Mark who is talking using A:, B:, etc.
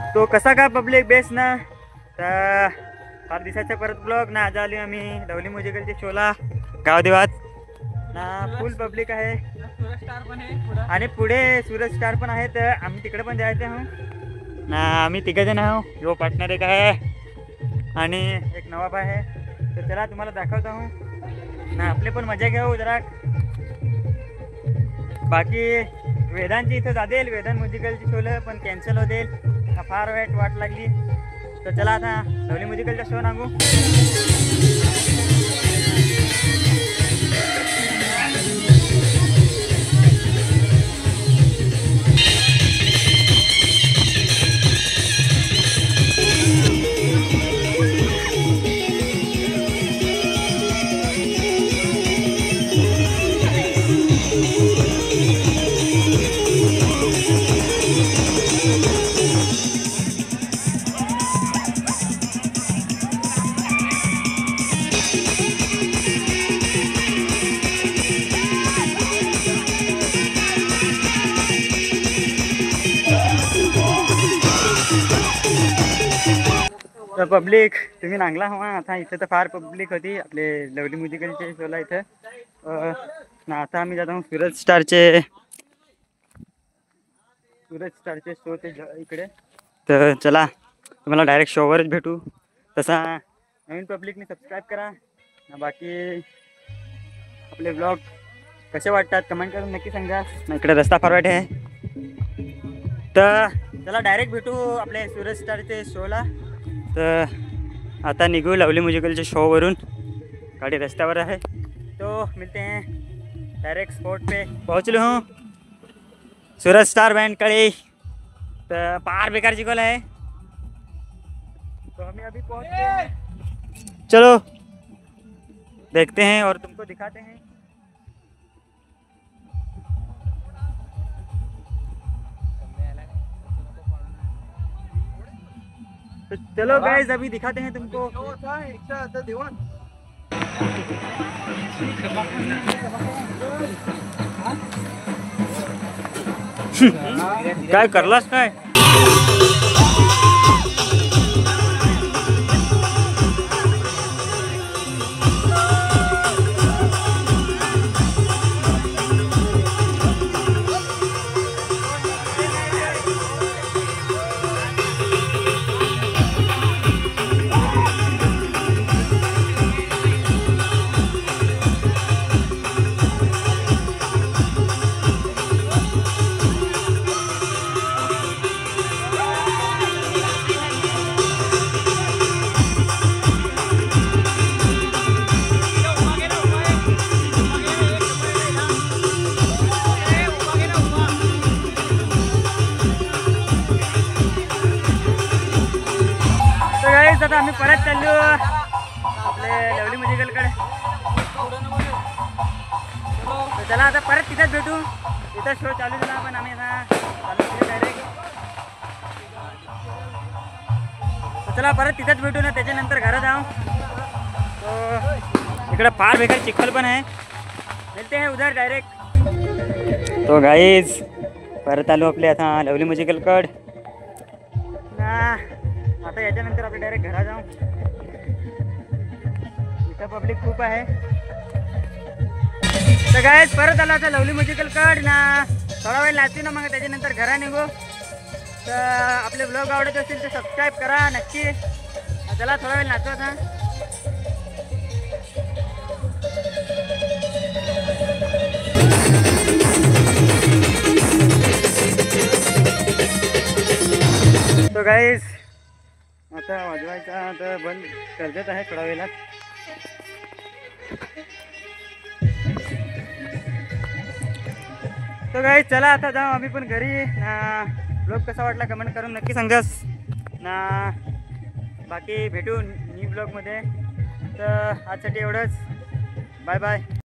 A: तो कसा का पब्लिक बेस ना तर फार दिवसाच्या परत ब्लॉग ना आज आली आम्ही लवली म्युझिकलच्या शोला गाव देवात ना फुल पब्लिक आहे आणि पुढे सूरज स्टार पण आहे तर आम्ही तिकडे पण जायचं आहोत ना आम्ही तिघजण आहोत जो पार्टनर एक आहे आणि एक नवाब आहे तर चला तुम्हाला दाखवत आहोत ना आपले पण मजा घेऊ जरा बाकी वेदांची इथं जादेल वेदांत म्युझिकलची शोला पण कॅन्सल होतील फार वाट लागली तर चला आता लवली म्युझिकलचा शो सांगू तर पब्लिक तुम्ही नांगला हवा आता इथं तर फार पब्लिक होती आपले लवली म्युझिकलचे शोला इथं ना आता आम्ही जातो सूरज स्टारचे शो ते इकडे तर चला तुम्हाला डायरेक्ट शोवरच भेटू तसा नवीन पब्लिकने सबस्क्राईब करा ना बाकी आपले ब्लॉग कसे वाटतात कमेंट करून नक्की सांगा ना इकडे रस्ता फार वाईट आहे तर चला डायरेक्ट भेटू आपले सूरज स्टारचे शोला तर आता निघू लवली म्युझिकलच्या शोवरून गाड़ी रास्त्यावर आहे तो मिलते हैं डायरेक्ट स्पॉट पे पहुँचलो हूँ सूरज स्टार बैंड कड़ी तो पार बेकार जिगोल है तो हमें अभी पहुँचते हैं चलो देखते हैं और तुमको दिखाते हैं तो चलो गाइस अभी दिखाते हैं तुमको काय करलास काय आता आम्ही परत चाललो आपले लवली म्युझिकलकडे चला आता परत तिथेच भेटू इथं शो चालू झाला पण आम्ही आता चालू डायरेक्ट चला परत तिथेच भेटू ना त्याच्यानंतर घरात जाऊ तो इकडे फार बेकार चिखल पण आहे मिळते है उधर डायरेक्ट तो गाईज परत आलो आपले आता लवली म्युझिकलकडे ना आता याच्यानंतर आपण डायरेक्ट घरा जाऊ इथं पब्लिक खूप आहे तर गाइस परत आला आता लवली म्युझिकलकडे ना थोडा वेळ नाचू ना मग त्याच्यानंतर घरा निघू तर आपले ब्लॉग आवडत असेल तर सबस्क्राईब करा नक्की चला थोडा वेळ नाचू आता तो गाइस आता वाजवायचा तर बंद करत आहे थोडा वेळात तो गाइस चला आता जाऊ आम्ही पण घरी ना ब्लॉग कसा वाटला कमेंट करून नक्की सांगास ना बाकी भेटू न्यू ब्लॉगमध्ये तर आजसाठी एवढंच बाय बाय